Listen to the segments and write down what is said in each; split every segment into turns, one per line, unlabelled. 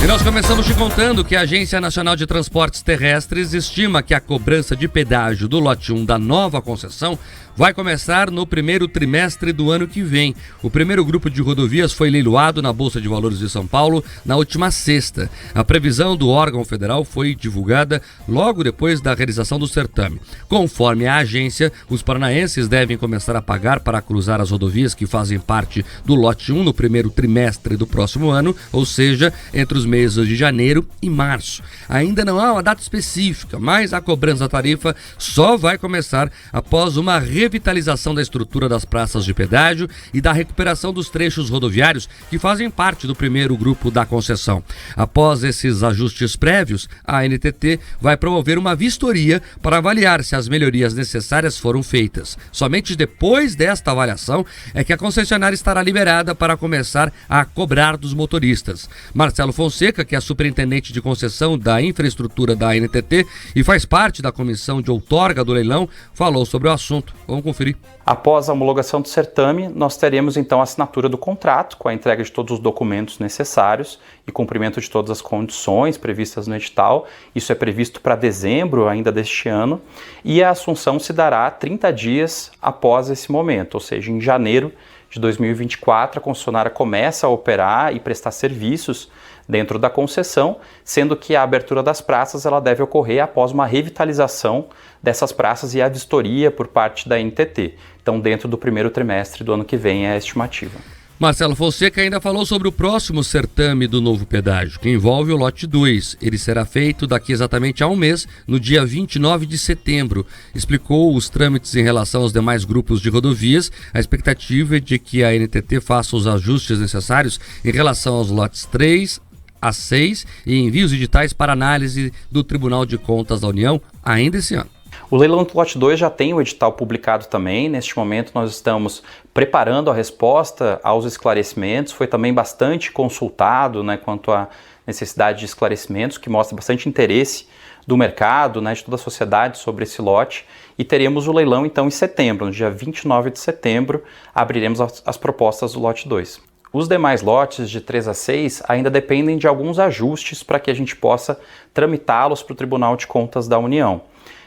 E nós começamos te contando que a Agência Nacional de Transportes Terrestres estima que a cobrança de pedágio do lote 1 da nova concessão vai começar no primeiro trimestre do ano que vem. O primeiro grupo de rodovias foi leiloado na Bolsa de Valores de São Paulo na última sexta. A previsão do órgão federal foi divulgada logo depois da realização do certame. Conforme a agência, os paranaenses devem começar a pagar para cruzar as rodovias que fazem parte do lote 1 no primeiro trimestre do próximo ano, ou seja, entre os meses de janeiro e março. Ainda não há uma data específica, mas a cobrança da tarifa só vai começar após uma revitalização da estrutura das praças de pedágio e da recuperação dos trechos rodoviários que fazem parte do primeiro grupo da concessão. Após esses ajustes prévios, a ANTT vai promover uma vistoria para avaliar se as melhorias necessárias foram feitas. Somente depois desta avaliação é que a concessionária estará liberada para começar a cobrar dos motoristas. Marcelo Fonseca, que é superintendente de concessão da infraestrutura da ANTT e faz parte da comissão de outorga do leilão, falou sobre o assunto. Vamos conferir.
Após a homologação do certame, nós teremos então a assinatura do contrato, com a entrega de todos os documentos necessários e cumprimento de todas as condições previstas no edital. Isso é previsto para dezembro ainda deste ano, e a assunção se dará 30 dias após esse momento, ou seja, em janeiro de 2024, a concessionária começa a operar e prestar serviços dentro da concessão, sendo que a abertura das praças ela deve ocorrer após uma revitalização dessas praças e a vistoria por parte da ANTT. Então, dentro do primeiro trimestre do ano que vem é a estimativa.
Marcelo Fonseca ainda falou sobre o próximo certame do novo pedágio, que envolve o lote 2. Ele será feito daqui exatamente a um mês, no dia 29 de setembro. Explicou os trâmites em relação aos demais grupos de rodovias. A expectativa é de que a ANTT faça os ajustes necessários em relação aos lotes 3 a 6 e envie os editais para análise do Tribunal de Contas da União ainda esse ano.
O leilão do lote 2 já tem o edital publicado também. Neste momento nós estamos preparando a resposta aos esclarecimentos. Foi também bastante consultado, quanto à necessidade de esclarecimentos, que mostra bastante interesse do mercado, de toda a sociedade sobre esse lote. E teremos o leilão então em setembro, no dia 29 de setembro, abriremos as propostas do lote 2. Os demais lotes de 3 a 6 ainda dependem de alguns ajustes para que a gente possa tramitá-los para o Tribunal de Contas da União.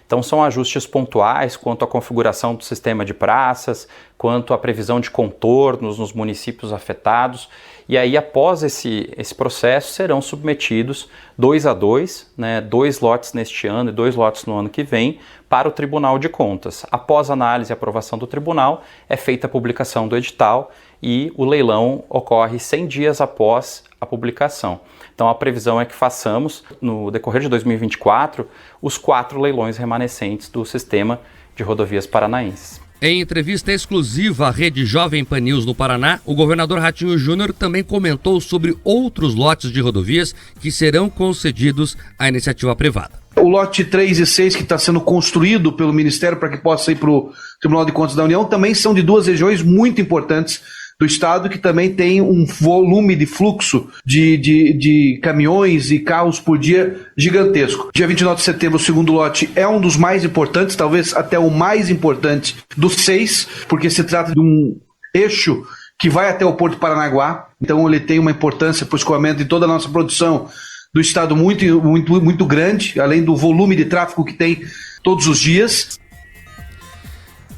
Então são ajustes pontuais quanto à configuração do sistema de praças, quanto à previsão de contornos nos municípios afetados. E aí, após esse processo, serão submetidos 2 a 2, 2 lotes neste ano e 2 lotes no ano que vem, para o Tribunal de Contas. Após análise e aprovação do tribunal, é feita a publicação do edital e o leilão ocorre 100 dias após a publicação. Então a previsão é que façamos, no decorrer de 2024, os 4 leilões remanescentes do sistema de rodovias paranaenses.
Em entrevista exclusiva à Rede Jovem Pan News no Paraná, o governador Ratinho Júnior também comentou sobre outros lotes de rodovias que serão concedidos à iniciativa privada.
O lote 3 e 6 que está sendo construído pelo Ministério para que possa ir para o Tribunal de Contas da União também são de 2 regiões muito importantes do estado, que também tem um volume de fluxo de caminhões e carros por dia gigantesco. Dia 29 de setembro, o segundo lote é um dos mais importantes, talvez até o mais importante dos 6, porque se trata de um eixo que vai até o Porto Paranaguá, então ele tem uma importância para o escoamento de toda a nossa produção do estado muito grande, além do volume de tráfego que tem todos os dias.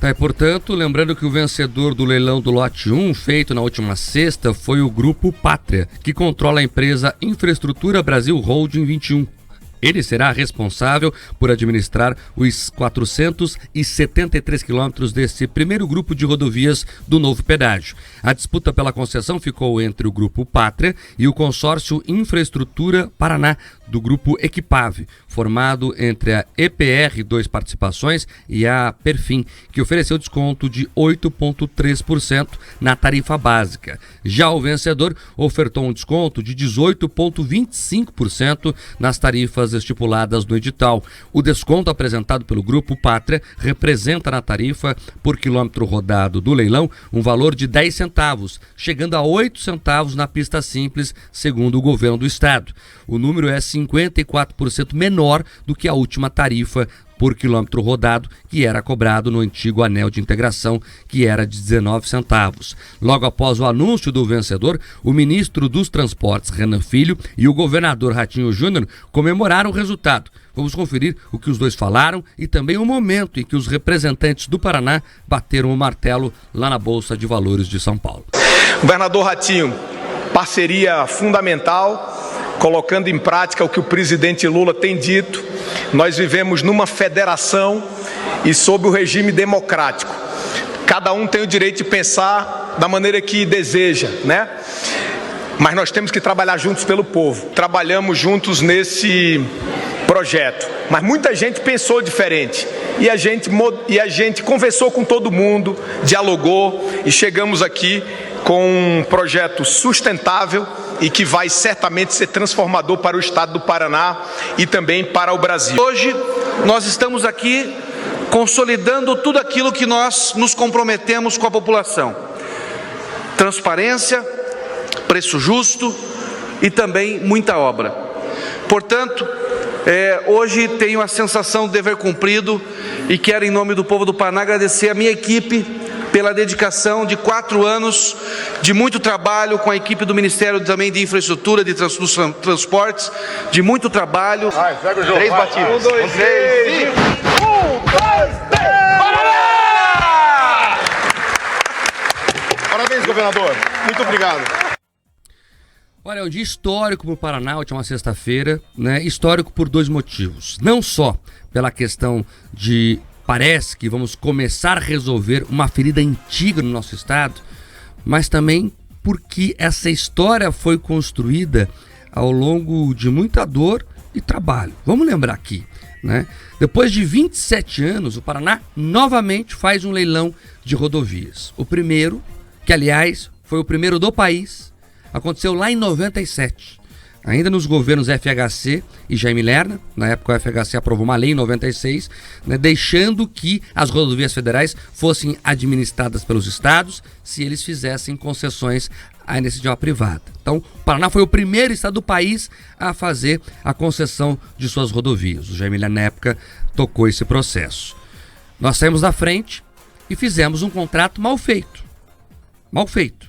E, portanto, lembrando que o vencedor do leilão do lote 1, feito na última sexta, foi o Grupo Pátria, que controla a empresa Infraestrutura Brasil Holding 21. Ele será responsável por administrar os 473 quilômetros desse primeiro grupo de rodovias do novo pedágio. A disputa pela concessão ficou entre o Grupo Pátria e o consórcio Infraestrutura Paraná, do Grupo Equipave, formado entre a EPR 2 Participações e a Perfim, que ofereceu desconto de 8,3% na tarifa básica. Já o vencedor ofertou um desconto de 18,25% nas tarifas estipuladas no edital. O desconto apresentado pelo Grupo Pátria representa na tarifa por quilômetro rodado do leilão um valor de 10 centavos, chegando a 8 centavos na pista simples, segundo o governo do estado. O número é 54% menor do que a última tarifa por quilômetro rodado, que era cobrado no antigo anel de integração, que era de 19 centavos. Logo após o anúncio do vencedor, o ministro dos Transportes, Renan Filho, e o governador Ratinho Júnior comemoraram o resultado. Vamos conferir o que os dois falaram e também o momento em que os representantes do Paraná bateram o martelo lá na Bolsa de Valores de São Paulo.
Governador Ratinho, parceria fundamental, colocando em prática o que o presidente Lula tem dito. Nós vivemos numa federação e sob o regime democrático. Cada um tem o direito de pensar da maneira que deseja, né? Mas nós temos que trabalhar juntos pelo povo. Trabalhamos juntos nesse projeto. Mas muita gente pensou diferente. E a gente conversou com todo mundo, dialogou e chegamos aqui com um projeto sustentável e que vai certamente ser transformador para o estado do Paraná e também para o Brasil.
Hoje nós estamos aqui consolidando tudo aquilo que nós nos comprometemos com a população. Transparência, preço justo e também muita obra. Portanto, hoje tenho a sensação de dever cumprido e quero, em nome do povo do Paraná, agradecer a minha equipe pela dedicação de 4 anos de muito trabalho com a equipe do Ministério também de Infraestrutura, dos Transportes, de muito trabalho.
Vai, pega o jogo.
3 batidas.
1, 2, 3, 1, 2, 3. Parabéns, governador. Muito obrigado.
Olha, é um dia histórico para o Paraná, última sexta-feira, né? Histórico por 2 motivos. Não só pela questão de parece que vamos começar a resolver uma ferida antiga no nosso estado, mas também porque essa história foi construída ao longo de muita dor e trabalho. Vamos lembrar aqui, né? Depois de 27 anos, o Paraná novamente faz um leilão de rodovias. O primeiro, que aliás foi o primeiro do país, aconteceu lá em 97. Ainda nos governos FHC e Jaime Lerner, na época o FHC aprovou uma lei em 96, né, deixando que as rodovias federais fossem administradas pelos estados se eles fizessem concessões à iniciativa privada. Então, o Paraná foi o primeiro estado do país a fazer a concessão de suas rodovias. O Jaime Lerner, na época, tocou esse processo. Nós saímos da frente e fizemos um contrato mal feito. Mal feito.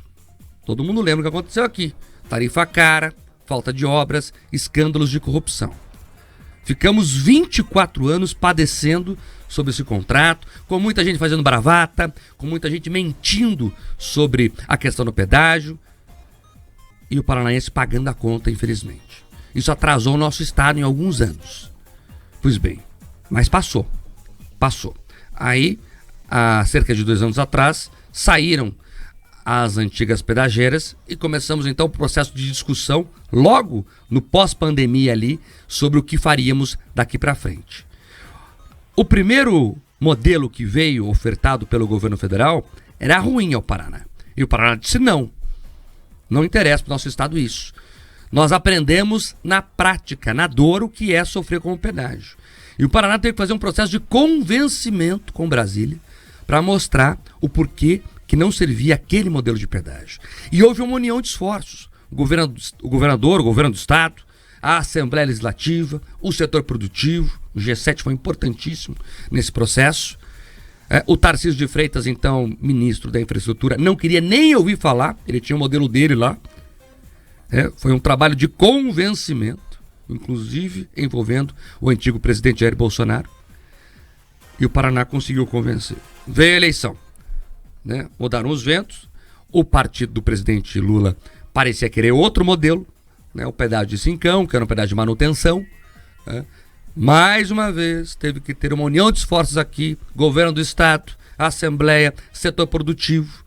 Todo mundo lembra o que aconteceu aqui. Tarifa cara, falta de obras, escândalos de corrupção. Ficamos 24 anos padecendo sobre esse contrato, com muita gente fazendo bravata, com muita gente mentindo sobre a questão do pedágio e o paranaense pagando a conta, infelizmente. Isso atrasou o nosso estado em alguns anos. Pois bem, mas passou. Aí, há cerca de 2 anos atrás, saíram as antigas pedageiras e começamos então o processo de discussão logo no pós-pandemia ali sobre o que faríamos daqui para frente. O primeiro modelo que veio ofertado pelo governo federal era ruim ao Paraná. E o Paraná disse não interessa para o nosso estado isso. Nós aprendemos na prática, na dor, o que é sofrer com o pedágio. E o Paraná teve que fazer um processo de convencimento com Brasília para mostrar o porquê que não servia aquele modelo de pedágio. E houve uma união de esforços. O governador, o governo do estado, a Assembleia Legislativa, o setor produtivo, o G7 foi importantíssimo nesse processo. O Tarcísio de Freitas, então, ministro da Infraestrutura, não queria nem ouvir falar, ele tinha o modelo dele lá. Foi um trabalho de convencimento, inclusive envolvendo o antigo presidente Jair Bolsonaro. E o Paraná conseguiu convencer. Veio a eleição. Mudaram os ventos, o partido do presidente Lula parecia querer outro modelo, o pedágio de cincão, que era um pedágio de manutenção. Mais uma vez teve que ter uma união de esforços aqui, governo do estado, assembleia, setor produtivo,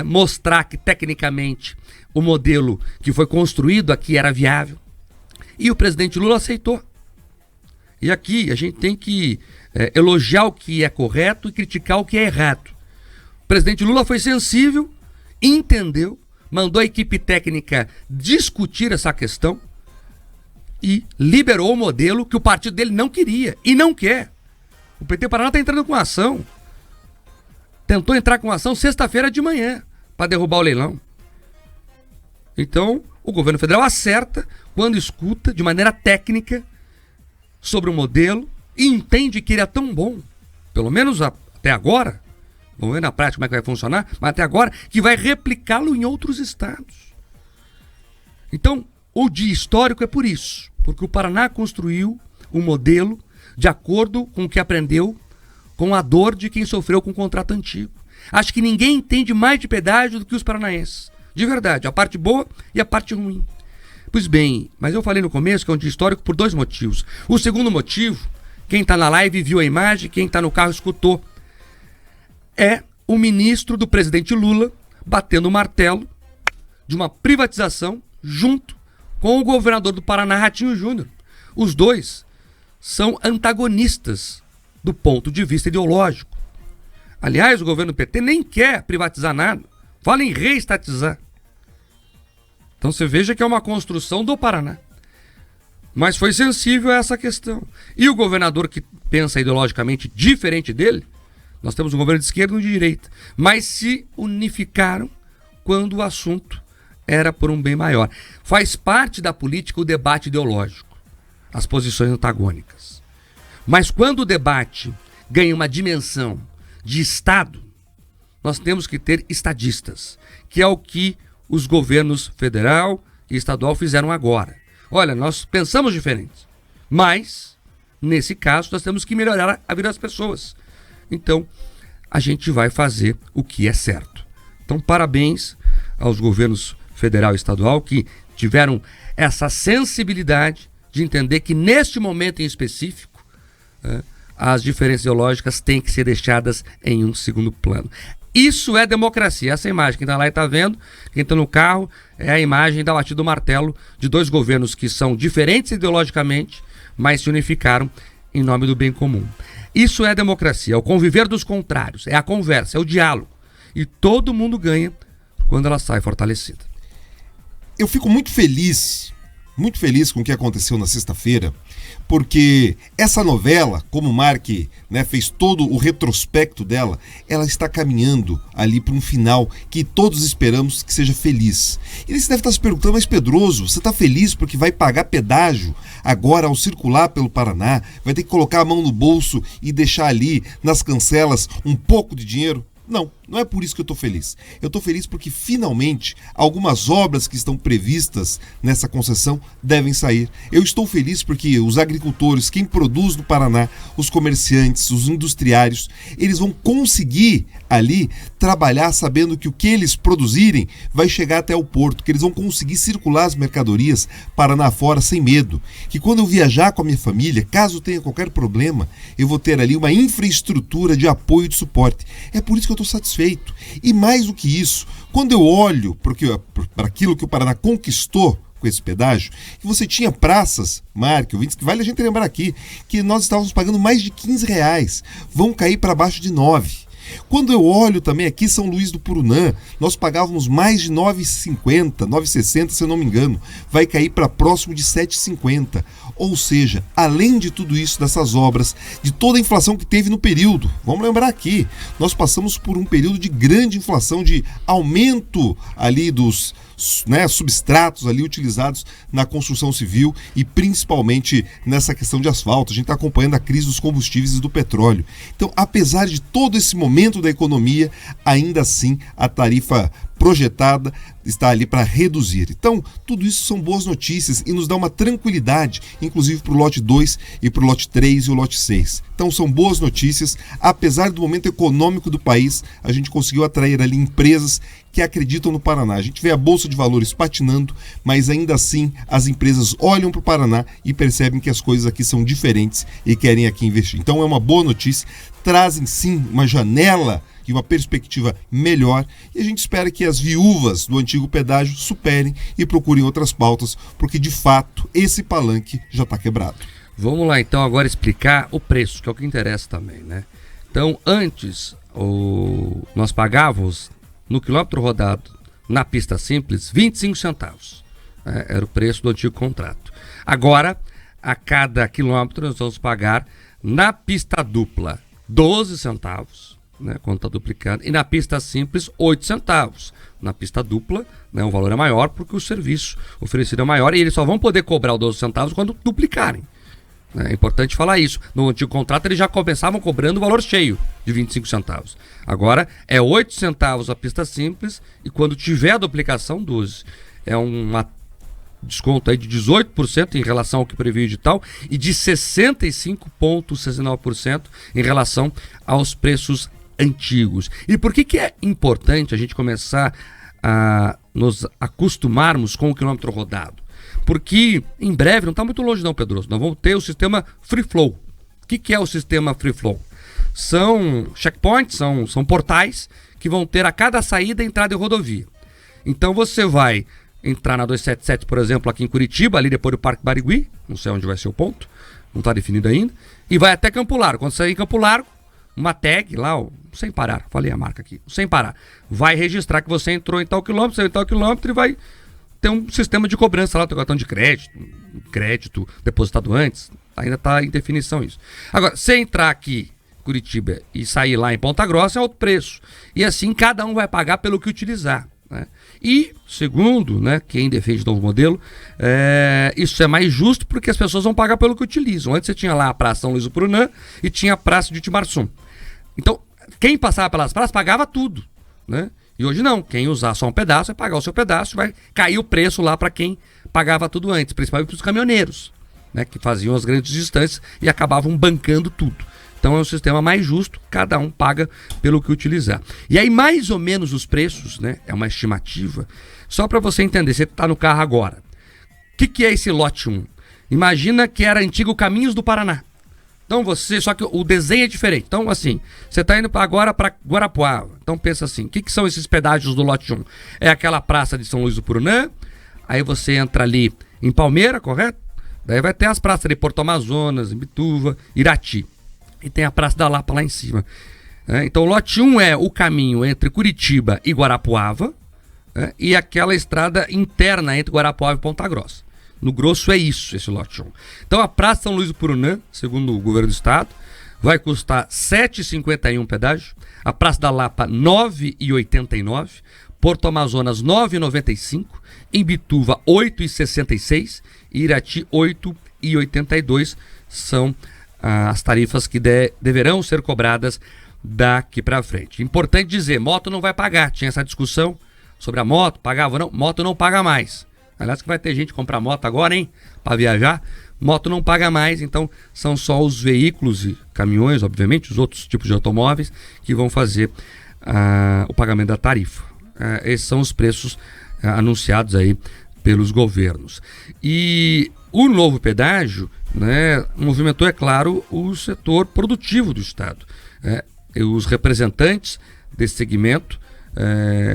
mostrar que tecnicamente o modelo que foi construído aqui era viável, e o presidente Lula aceitou. E aqui a gente tem que elogiar o que é correto e criticar o que é errado. O presidente Lula foi sensível, entendeu, mandou a equipe técnica discutir essa questão e liberou o modelo que o partido dele não queria e não quer. O PT Paraná está entrando com ação. Tentou entrar com ação sexta-feira de manhã para derrubar o leilão. Então, o governo federal acerta quando escuta de maneira técnica sobre o modelo e entende que ele é tão bom, pelo menos até agora, vamos ver na prática como é que vai funcionar, mas até agora, que vai replicá-lo em outros estados. Então, o dia histórico é por isso, porque o Paraná construiu um modelo de acordo com o que aprendeu com a dor de quem sofreu com o contrato antigo. Acho que ninguém entende mais de pedágio do que os paranaenses. De verdade, a parte boa e a parte ruim. Pois bem, mas eu falei no começo que é um dia histórico por 2 motivos. O segundo motivo, quem está na live viu a imagem, quem está no carro escutou, é o ministro do presidente Lula batendo o martelo de uma privatização junto com o governador do Paraná, Ratinho Júnior. Os dois são antagonistas do ponto de vista ideológico. Aliás, o governo PT nem quer privatizar nada, fala em reestatizar. Então você veja que é uma construção do Paraná. Mas foi sensível a essa questão. E o governador que pensa ideologicamente diferente dele, nós temos um governo de esquerda e um de direita, mas se unificaram quando o assunto era por um bem maior. Faz parte da política o debate ideológico, as posições antagônicas. Mas quando o debate ganha uma dimensão de Estado, nós temos que ter estadistas, que é o que os governos federal e estadual fizeram agora. Olha, nós pensamos diferente, mas, nesse caso, nós temos que melhorar a vida das pessoas. Então, a gente vai fazer o que é certo. Então, parabéns aos governos federal e estadual que tiveram essa sensibilidade de entender que, neste momento em específico, as diferenças ideológicas têm que ser deixadas em um segundo plano. Isso é democracia. Essa imagem, quem está lá e está vendo, quem está no carro, é a imagem da batida do martelo de 2 governos que são diferentes ideologicamente, mas se unificaram em nome do bem comum. Isso é democracia, é o conviver dos contrários, é a conversa, é o diálogo. E todo mundo ganha quando ela sai fortalecida.
Eu fico muito feliz com o que aconteceu na sexta-feira, porque essa novela, como o Mark, né, fez todo o retrospecto dela, ela está caminhando ali para um final que todos esperamos que seja feliz. E você deve estar se perguntando, mas Pedroso, você está feliz porque vai pagar pedágio agora ao circular pelo Paraná? Vai ter que colocar a mão no bolso e deixar ali nas cancelas um pouco de dinheiro? Não é por isso que eu estou feliz. Eu estou feliz porque finalmente algumas obras que estão previstas nessa concessão devem sair. Eu estou feliz porque os agricultores, quem produz no Paraná, os comerciantes, os industriários, eles vão conseguir ali trabalhar sabendo que o que eles produzirem vai chegar até o porto, que eles vão conseguir circular as mercadorias Paraná fora sem medo. Que quando eu viajar com a minha família, caso tenha qualquer problema, eu vou ter ali uma infraestrutura de apoio e de suporte. É por isso que eu estou satisfeito. E mais do que isso, quando eu olho para aquilo que o Paraná conquistou com esse pedágio, que você tinha praças, Mark, ouvintes, que vale a gente lembrar aqui, que nós estávamos pagando mais de R$15, vão cair para baixo de 9. Quando eu olho também aqui São Luís do Purunã, nós pagávamos mais de 9,50, 9,60 se eu não me engano, vai cair para próximo de 7,50. Ou seja, além de tudo isso, dessas obras, de toda a inflação que teve no período, vamos lembrar aqui, nós passamos por um período de grande inflação, de aumento ali dos substratos ali utilizados na construção civil e principalmente nessa questão de asfalto. A gente está acompanhando a crise dos combustíveis e do petróleo. Então, apesar de todo esse momento da economia, ainda assim a tarifa projetada está ali para reduzir. Então, tudo isso são boas notícias e nos dá uma tranquilidade, inclusive para o lote 2 e para o lote 3 e o lote 6. Então, são boas notícias. Apesar do momento econômico do país, a gente conseguiu atrair ali empresas que acreditam no Paraná. A gente vê a Bolsa de Valores patinando, mas ainda assim as empresas olham para o Paraná e percebem que as coisas aqui são diferentes e querem aqui investir. Então, é uma boa notícia. Trazem sim uma janela e uma perspectiva melhor, e a gente espera que as viúvas do antigo pedágio superem e procurem outras pautas, porque de fato esse palanque já está quebrado.
Vamos lá então agora explicar o preço, que é o que interessa também, né? Então antes nós pagávamos no quilômetro rodado na pista simples 25 centavos, era o preço do antigo contrato. Agora a cada quilômetro nós vamos pagar na pista dupla 12 centavos, né, quando está duplicando, e na pista simples 8 centavos. Na pista dupla, né, o valor é maior porque o serviço oferecido é maior e eles só vão poder cobrar os 12 centavos quando duplicarem. É importante falar isso. No antigo contrato eles já começavam cobrando o valor cheio de 25 centavos. Agora é 8 centavos a pista simples e quando tiver a duplicação, 12. É um desconto aí de 18% em relação ao que previa o edital e de 65,69% em relação aos preços antigos. E por que é importante a gente começar a nos acostumarmos com o quilômetro rodado? Porque em breve, não está muito longe não, Pedroso, nós vamos ter o sistema Free Flow. O que é o sistema Free Flow? São checkpoints, são portais que vão ter a cada saída entrada em rodovia. Então você vai entrar na 277, por exemplo, aqui em Curitiba, ali depois do Parque Barigui, não sei onde vai ser o ponto, não está definido ainda, e vai até Campo Largo. Quando sair em Campo Largo, uma tag lá, sem parar, falei a marca aqui, sem parar, vai registrar que você entrou em tal quilômetro, saiu em tal quilômetro e vai ter um sistema de cobrança lá, do cartão de crédito depositado antes, ainda está em definição isso. Agora, se entrar aqui em Curitiba e sair lá em Ponta Grossa é outro preço, e assim cada um vai pagar pelo que utilizar, né? E, segundo, né, quem defende o novo modelo, isso é mais justo porque as pessoas vão pagar pelo que utilizam. Antes você tinha lá a Praça São Luís do Purunã e tinha a Praça de Itimarsum. Então, quem passava pelas praças pagava tudo, né? E hoje não, quem usar só um pedaço vai pagar o seu pedaço, vai cair o preço lá para quem pagava tudo antes, principalmente para os caminhoneiros, né, que faziam as grandes distâncias e acabavam bancando tudo. Então é um sistema mais justo, cada um paga pelo que utilizar. E aí mais ou menos os preços, né, é uma estimativa, só para você entender, você está no carro agora. O que é esse lote 1? Imagina que era antigo Caminhos do Paraná. Então só que o desenho é diferente. Então assim, você está indo agora para Guarapuava. Então pensa assim, o que são esses pedágios do lote 1? É aquela praça de São Luís do Purunã, aí você entra ali em Palmeira, correto? Daí vai ter as praças de Porto Amazonas, Imbituva, Irati. E tem a Praça da Lapa lá em cima. Então o lote 1 é o caminho entre Curitiba e Guarapuava, e aquela estrada interna entre Guarapuava e Ponta Grossa. No grosso é isso, esse lote 1. Então a Praça São Luís do Purunã, segundo o governo do estado, vai custar R$ 7,51 pedágio. A Praça da Lapa, R$ 9,89. Porto Amazonas, R$ 9,95. Imbituva, R$ 8,66. E Irati, R$ 8,82. São as tarifas que deverão ser cobradas daqui para frente. Importante dizer, moto não vai pagar. Tinha essa discussão sobre a moto, pagava ou não. Moto não paga mais. Aliás, que vai ter gente comprar moto agora, hein? Para viajar. Moto não paga mais, então são só os veículos e caminhões, obviamente, os outros tipos de automóveis que vão fazer o pagamento da tarifa. Esses são os preços anunciados aí pelos governos. E o novo pedágio, né, movimentou, é claro, o setor produtivo do estado. Os representantes desse segmento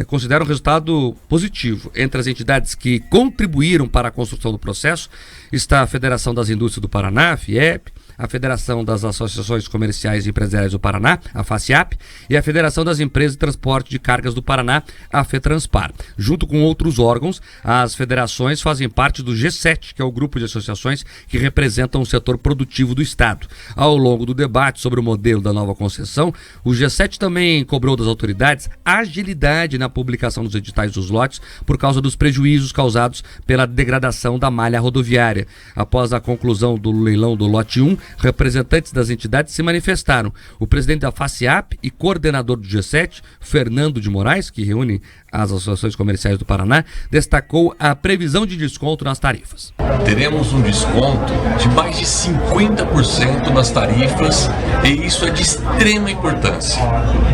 consideram um resultado positivo. Entre as entidades que contribuíram para a construção do processo está a Federação das Indústrias do Paraná, a FIEP, a Federação das Associações Comerciais e Empresariais do Paraná, a FACIAP, e a Federação das Empresas de Transporte de Cargas do Paraná, a FETranspar. Junto com outros órgãos, as federações fazem parte do G7, que é o grupo de associações que representam o setor produtivo do estado. Ao longo do debate sobre o modelo da nova concessão, o G7 também cobrou das autoridades agilidade na publicação dos editais dos lotes por causa dos prejuízos causados pela degradação da malha rodoviária. Após a conclusão do leilão do lote 1, representantes das entidades se manifestaram. O presidente da FACIAP e coordenador do G7, Fernando de Moraes, que reúne as associações comerciais do Paraná, destacou a previsão de desconto nas tarifas.
Teremos um desconto de mais de 50% nas tarifas e isso é de extrema importância.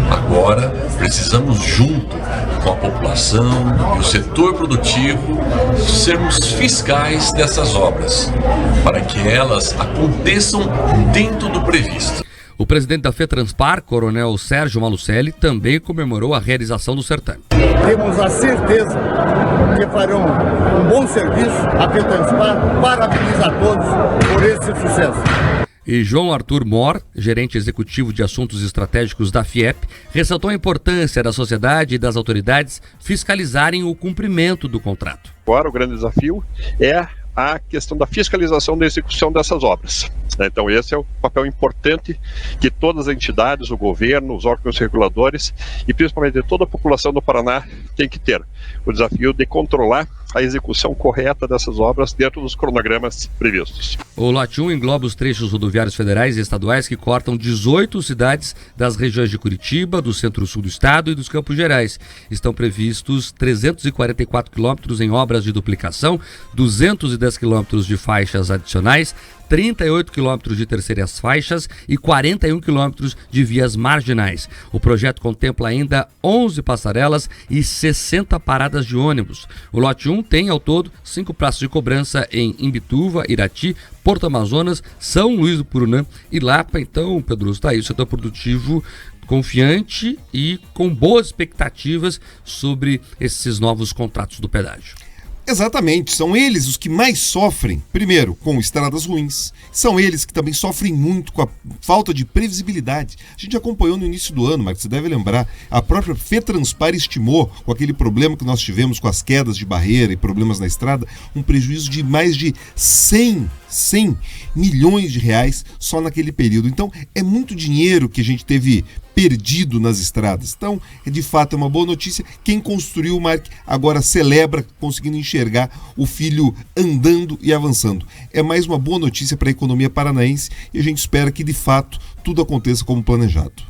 Agora, precisamos, junto com a população e o setor produtivo, sermos fiscais dessas obras, para que elas aconteçam dentro do previsto.
O presidente da FETranspar, Coronel Sérgio Malucelli, também comemorou a realização do certame.
Temos a certeza que farão um bom serviço. A FETranspar parabeniza a todos por esse sucesso.
E João Arthur Mor, gerente executivo de assuntos estratégicos da FIEP, ressaltou a importância da sociedade e das autoridades fiscalizarem o cumprimento do contrato.
Agora o grande desafio é a questão da fiscalização da execução dessas obras. Então esse é o papel importante que todas as entidades, o governo, os órgãos reguladores e principalmente toda a população do Paraná tem que ter. O desafio de controlar a execução correta dessas obras dentro dos cronogramas previstos.
O lote 1 engloba os trechos rodoviários federais e estaduais que cortam 18 cidades das regiões de Curitiba, do centro-sul do estado e dos Campos Gerais. Estão previstos 344 quilômetros em obras de duplicação, 210 quilômetros de faixas adicionais, 38 quilômetros de terceiras faixas e 41 quilômetros de vias marginais. O projeto contempla ainda 11 passarelas e 60 paradas de ônibus. O lote 1 tem, ao todo, 5 praças de cobrança em Imbituva, Irati, Porto Amazonas, São Luís do Purunã e Lapa. Então, Pedro, está aí o setor produtivo confiante e com boas expectativas sobre esses novos contratos do pedágio.
Exatamente, são eles os que mais sofrem, primeiro, com estradas ruins, são eles que também sofrem muito com a falta de previsibilidade. A gente acompanhou no início do ano, Marcos, você deve lembrar, a própria FETranspar estimou, com aquele problema que nós tivemos com as quedas de barreira e problemas na estrada, um prejuízo de mais de 100 milhões de reais só naquele período. Então, é muito dinheiro que a gente teve perdido nas estradas. Então, de fato, é uma boa notícia. Quem construiu o Mark agora celebra conseguindo enxergar o filho andando e avançando. É mais uma boa notícia para a economia paranaense e a gente espera que, de fato, tudo aconteça como planejado.